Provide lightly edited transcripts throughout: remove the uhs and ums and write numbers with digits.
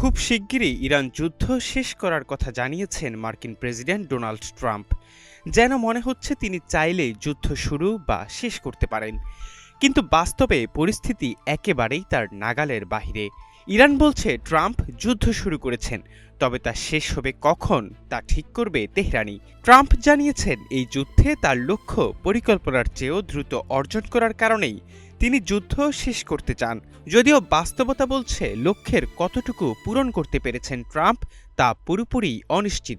খুব শিগগিরই ইরান যুদ্ধ শেষ করার কথা জানিয়েছেন মার্কিন প্রেসিডেন্ট ডোনাল্ড ট্রাম্প। যেন মনে হচ্ছে তিনি চাইলেই যুদ্ধ শুরু বা শেষ করতে পারেন, কিন্তু বাস্তবে পরিস্থিতি একেবারেই তার নাগালের বাহিরে। ইরান বলছে ট্রাম্প যুদ্ধ শুরু করেছেন, তবে তা শেষ হবে কখন তা ঠিক করবে তেহরানি। ট্রাম্প জানিয়েছেন এই যুদ্ধে তার লক্ষ্য পরিকল্পনার চেয়েও দ্রুত অর্জন করার কারণেই তিনি যুদ্ধ শেষ করতে চান। যদিও বাস্তবতা বলছে লক্ষ্যের কতটুকু পূরণ করতে পেরেছেন ট্রাম্প তা পুরোপুরি অনিশ্চিত।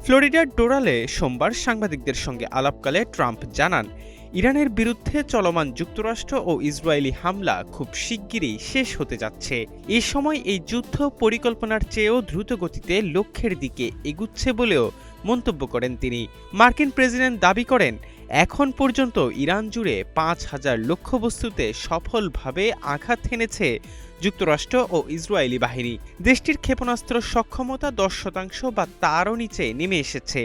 ফ্লোরিডার ডোরালে সোমবার সাংবাদিকদের সঙ্গে আলাপকালে ট্রাম্প জানান, ইরানের বিরুদ্ধে চলমান যুক্তরাষ্ট্র ও ইসরায়েলি হামলা খুব শিগগিরই শেষ হতে যাচ্ছে। এ সময় এই যুদ্ধ পরিকল্পনার চেয়েও দ্রুত গতিতে লক্ষ্যের দিকে এগুচ্ছে বলেও মন্তব্য করেন তিনি। মার্কিন প্রেসিডেন্ট দাবি করেন, এখন পর্যন্ত ইরান জুড়ে ৫,০০০ লক্ষ্যবস্তুতে সফলভাবে আঘাত হেনেছে যুক্তরাষ্ট্র ও ইসরায়েলি বাহিনী। দেশটির ক্ষেপণাস্ত্র সক্ষমতা ১০% বা তারও নিচে নেমে এসেছে।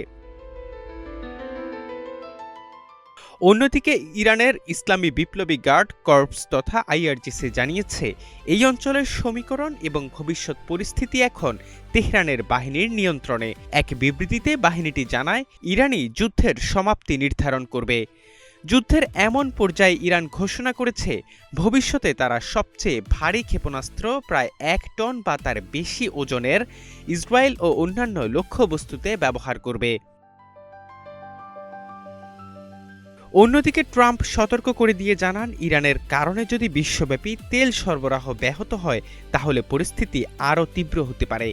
অন্যদিকে ইরানের ইসলামী বিপ্লবী গার্ড কর্পস তথা আইআরজিসি জানিয়েছে, এই অঞ্চলের সমীকরণ এবং ভবিষ্যৎ পরিস্থিতি এখন তেহরানের বাহিনীর নিয়ন্ত্রণে। এক বিবৃতিতে বাহিনীটি জানায়, ইরানই যুদ্ধের সমাপ্তি নির্ধারণ করবে। যুদ্ধের এমন পর্যায়ে ইরান ঘোষণা করেছে, ভবিষ্যতে তারা সবচেয়ে ভারী ক্ষেপণাস্ত্র প্রায় ১ টন বা তার বেশি ওজনের ইসরায়েল ও অন্যান্য লক্ষ্যবস্তুতে ব্যবহার করবে। অন্যদিকে ট্রাম্প সতর্ক করে দিয়ে জানান, ইরানের কারণে যদি বিশ্বব্যাপী তেল সরবরাহ ব্যাহত হয় তাহলে পরিস্থিতি আরও তীব্র হতে পারে।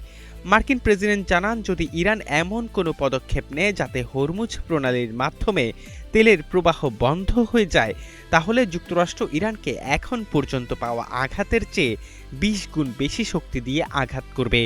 মার্কিন প্রেসিডেন্ট জানান, যদি ইরান এমন কোনো পদক্ষেপ নেয় যাতে হরমুজ প্রণালীর মাধ্যমে তেলের প্রবাহ বন্ধ হয়ে যায়, তাহলে যুক্তরাষ্ট্র ইরানকে এখন পর্যন্ত পাওয়া আঘাতের চেয়ে ২০ গুণ বেশি শক্তি দিয়ে আঘাত করবে।